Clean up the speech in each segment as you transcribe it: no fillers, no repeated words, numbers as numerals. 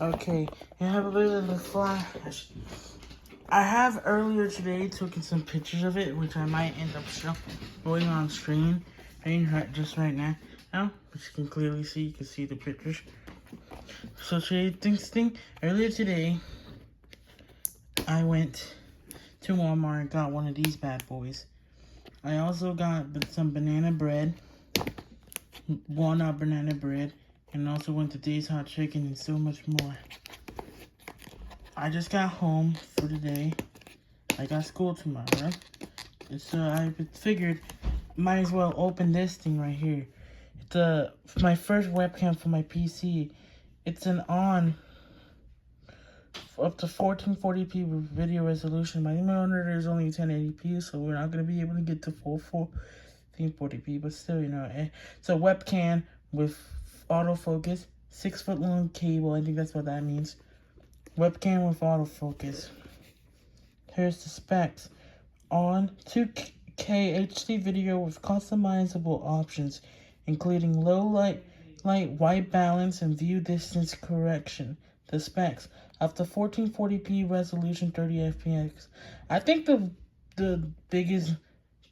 Okay, I have a bit of a flash. I have earlier today taken some pictures of it, which I might end up showing on screen just right now. Which you can clearly see. You can see the pictures. So earlier today, I went to Walmart and got one of these bad boys. I also got some banana bread, walnut banana bread, and also went to Dave's Hot Chicken and so much more. I just got home for the day. I got school tomorrow. So I figured might as well open this thing right here. It's my first webcam for my PC. It's an up to 1440p video resolution. My monitor is only 1080p, so we're not going to be able to get to full 1440p, but still, it's a webcam with autofocus, 6-foot long cable. I think that's what that means. Webcam with autofocus. Here's the specs. On 2K HD video with customizable options, including low light, white balance, and view distance correction. The specs. Up to 1440p resolution, 30 FPS. I think the biggest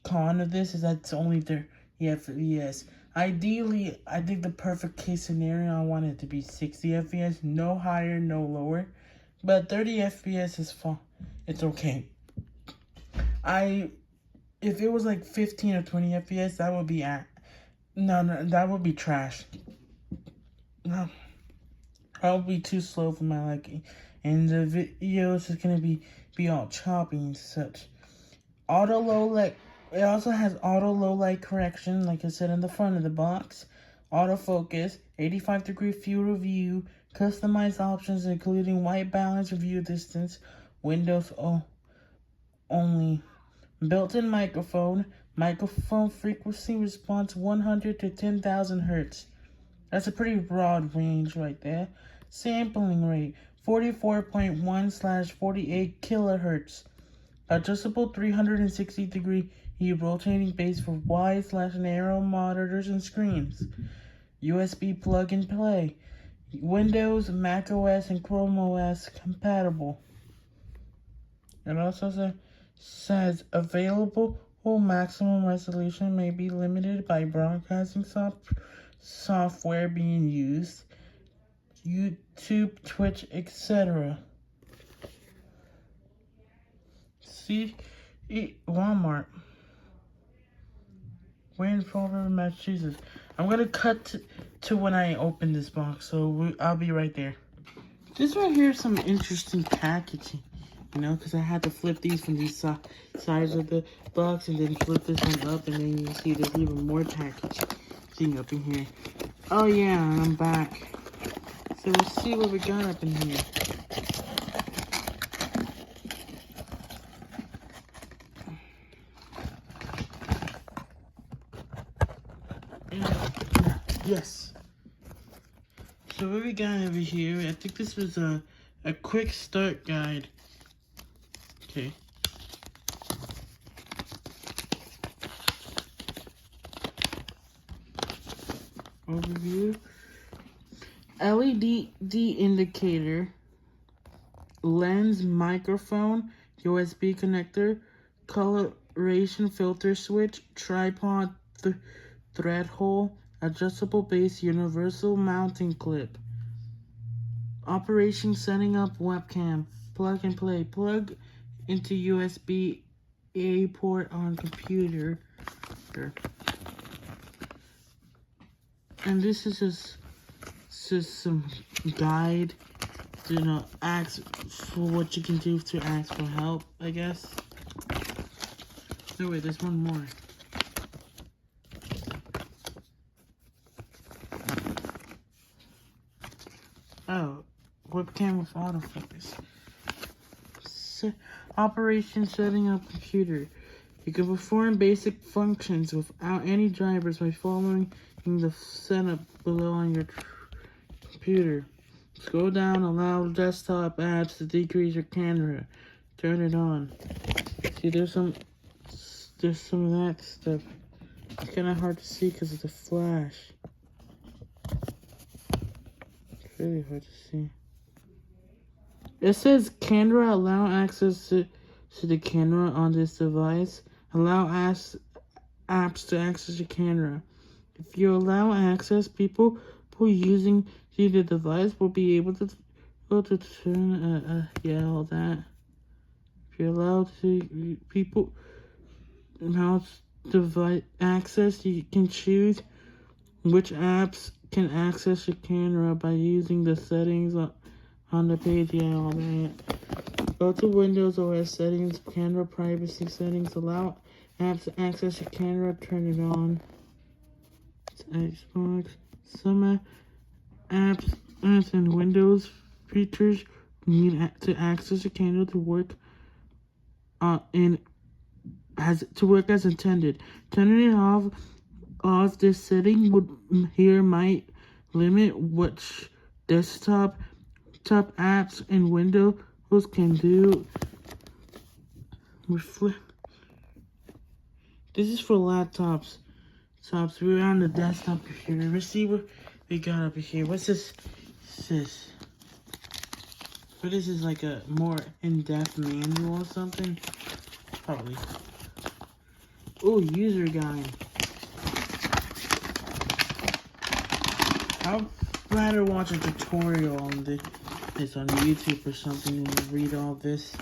con of this is that it's only 30 FPS. Ideally, I think the perfect case scenario, I want it to be 60 FPS. No higher, no lower. But 30 FPS is fine. It's okay. If it was like 15 or 20 FPS, that would be that would be trash. No. That would be too slow for my liking. And the video is just gonna be all choppy and such. It also has auto low light correction, like I said in the front of the box. Autofocus, 85-degree field of view, customized options including white balance, view distance, Windows only. Built-in microphone frequency response 100 to 10,000 hertz. That's a pretty broad range right there. Sampling rate 44.1/48 kilohertz. Adjustable 360-degree rotating base for wide/narrow monitors and screens. USB plug and play. Windows, Mac OS, and Chrome OS compatible. It also says available maximum resolution may be limited by broadcasting software being used, YouTube, Twitch, etc. See, Walmart. We're in Fall River, Massachusetts. I'm gonna cut to when I open this box, so I'll be right there. This right here is some interesting packaging, because I had to flip these from these sides of the box and then flip this one up, and then you see there's even more packaging up in here. Oh yeah, I'm back. So let's see what we got up in here. Yes. So what we got over here, I think this was a quick start guide. Okay. Overview. LED indicator. Lens microphone. USB connector. Coloration filter switch. Tripod thread hole. Adjustable base. Universal mounting clip. Operation setting up webcam. Plug and play. Plug into USB-A port on computer. And this is just some guide to ask for what you can do to ask for help, I guess. No, wait, there's one more. Oh, webcam with autofocus. Operation setting up computer. You can perform basic functions without any drivers by following the setup below on your computer. Scroll down, allow desktop apps to decrease your camera. Turn it on. See, there's some of that stuff. It's kind of hard to see because of the flash. It's really hard to see. It says camera, allow access to the camera on this device. Allow apps to access the camera. If you allow access, people using the device will be able to turn yeah, all that. If you allow people mouse device access, you can choose which apps can access your camera by using the settings on the page. Yeah, all that. Go to Windows OS settings, camera privacy settings, allow apps to access your camera, turn it on. It's Xbox. Some apps and Windows features need to access your camera to work as intended. Turning it off this setting would here might limit what desktop top apps and Windows can do. This is for laptops. We're on the desktop computer. Let's see what we got up here. What's this? But this is like a more in-depth manual or something. Probably. Oh, user guide. I'd rather watch a tutorial on this on YouTube or something than read all this.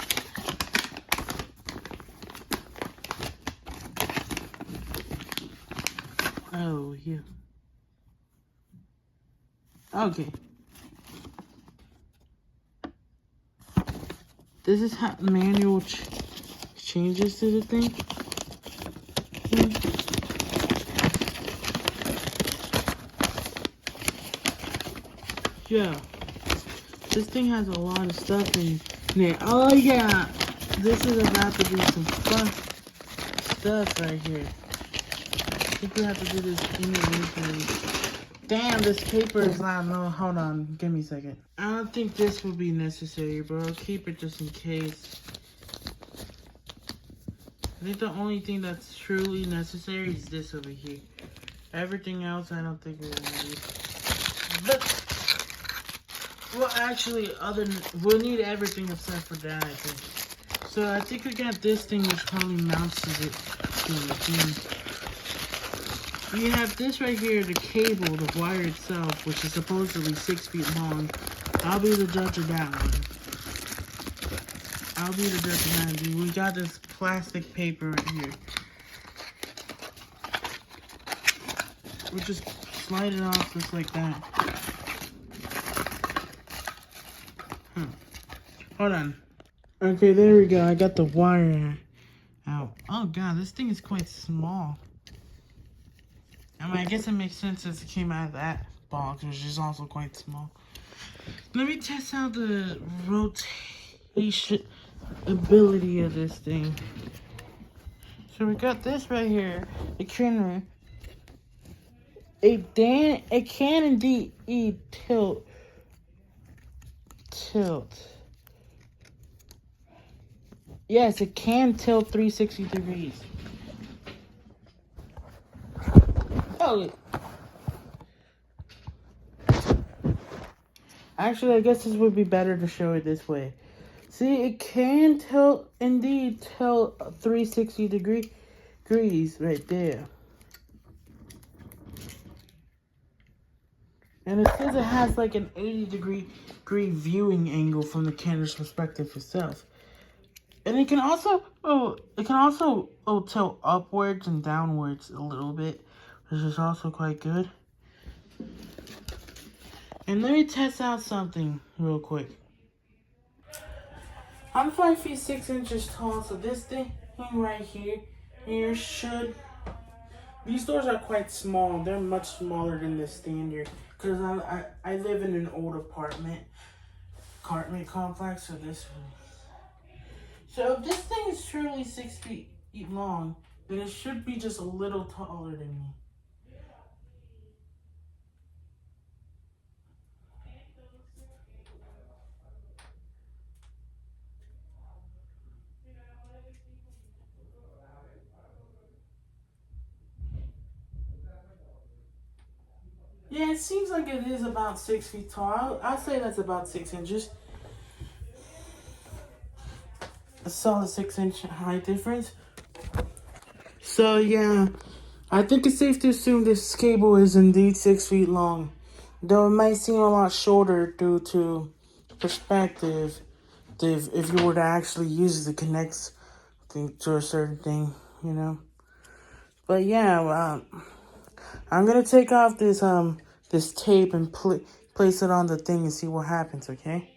Oh, yeah. Okay. This is how manual changes to the thing. Yeah. This thing has a lot of stuff in there. Oh, yeah. This is about to be some fun stuff right here. I think we have to do this individually. Damn, this paper is not. No, hold on. Give me a second. I don't think this will be necessary, bro. I'll keep it just in case. I think the only thing that's truly necessary is this over here. Everything else, I don't think we'll need. But, well, actually, we'll need everything except for that, I think. So I think we got this thing, which probably mounts to the thing. We have this right here, the cable, the wire itself, which is supposedly 6 feet long. I'll be the judge of that one. We got this plastic paper right here. We'll just slide it off just like that. Hold on. Okay, there we go. I got the wire out. Oh god, this thing is quite small. I mean, I guess it makes sense since it came out of that box, which is also quite small. Let me test out the rotation ability of this thing. So we got this right here. It can indeed tilt. Yes, it can tilt 360 degrees. Oh. Actually, I guess this would be better to show it this way. See, it can indeed tilt 360 degrees right there. And it says it has like an 80 degree viewing angle from the camera's perspective itself. And it can also tilt upwards and downwards a little bit, which is also quite good. And let me test out something real quick. I'm 5 feet 6 inches tall, so this thing right here should. These doors are quite small. They're much smaller than the standard. Because I live in an old apartment complex, so this one. So if this thing is truly 6 feet long, then it should be just a little taller than me. Yeah, it seems like it is about 6 feet tall. I'll say that's about 6 inches. a solid 6-inch height difference. So yeah, I think it's safe to assume this cable is indeed 6 feet long, though it might seem a lot shorter due to perspective if you were to actually use it to connect to a certain thing, you know. But yeah, I'm gonna take off this tape and place it on the thing and see what happens. Okay.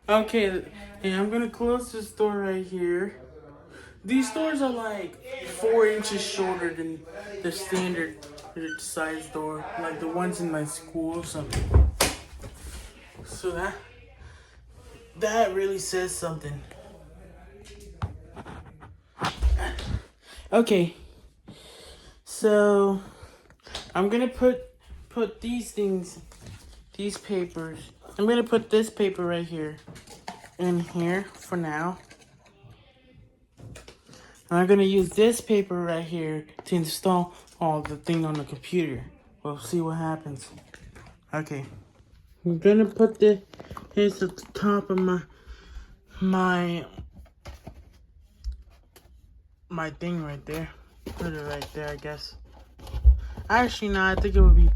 Okay, and I'm gonna close this door right here. These doors are like 4 inches shorter than the standard size door, like the ones in my school or something. So that really says something. Okay, so I'm gonna put these things, these papers. I'm gonna put this paper right here in here for now. And I'm gonna use this paper right here to install all the thing on the computer. We'll see what happens. Okay. I'm gonna put this at the top of my thing right there. Put it right there, I guess. Actually, no, I think it would be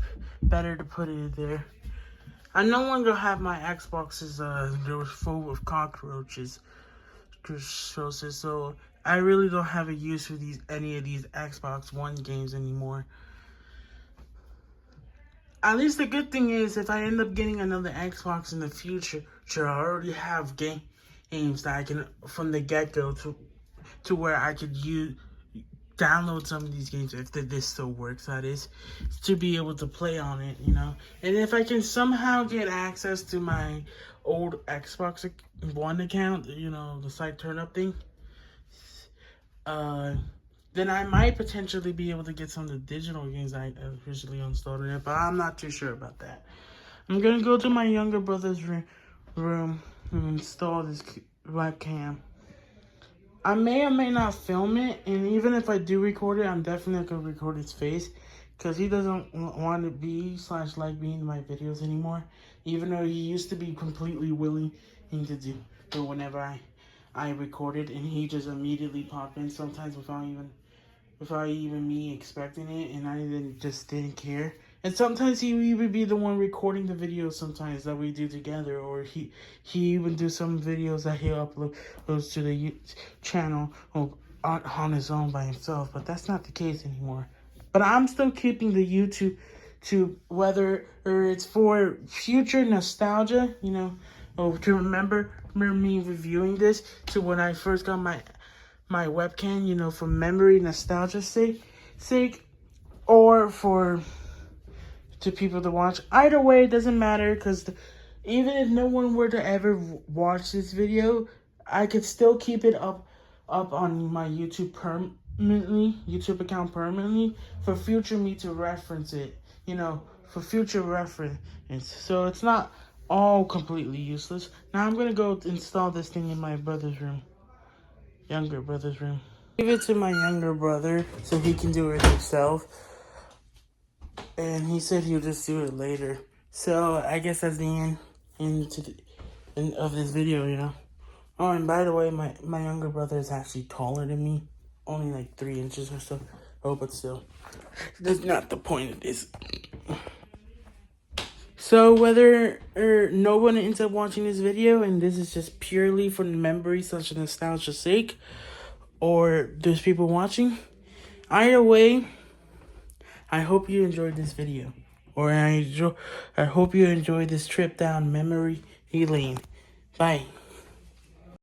better to put it there. I no longer have my Xboxes they were full of cockroaches, so I really don't have a use for any of these Xbox One games anymore. At least the good thing is, if I end up getting another Xbox in the future, I already have games that I can, from the get-go, to where I could download some of these games, if this still works, that is, to be able to play on it, you know. And if I can somehow get access to my old Xbox One account, you know, the site turn-up thing, then I might potentially be able to get some of the digital games I officially installed in it, but I'm not too sure about that. I'm gonna go to my younger brother's room and install this webcam. I may or may not film it, and even if I do record it, I'm definitely gonna record his face, because he doesn't want to be / like being in my videos anymore, even though he used to be completely willing to do it whenever I recorded, and he just immediately popped in sometimes without even me expecting it, and I just didn't care. And sometimes he would even be the one recording the videos sometimes that we do together, or he even do some videos that he'll upload to the channel on his own by himself, but that's not the case anymore. But I'm still keeping the YouTube to whether it's for future nostalgia, you know, or to remember me reviewing this, to when I first got my webcam, you know, for memory nostalgia sake, or to people to watch. Either way, it doesn't matter, because even if no one were to ever watch this video, I could still keep it up on my YouTube account permanently, for future me to reference it, you know, for future reference. So it's not all completely useless. Now I'm gonna go install this thing in my younger brother's room. Give it to my younger brother so he can do it himself. And he said he'll just do it later. So I guess that's the end of this video, you know. Oh, and by the way, my younger brother is actually taller than me. Only like 3 inches or so. Oh, but still. That's not the point of this. So whether no one ends up watching this video, and this is just purely for memory / nostalgia sake, or there's people watching, either way, I hope you enjoyed this video, or I hope you enjoyed this trip down memory lane. Bye.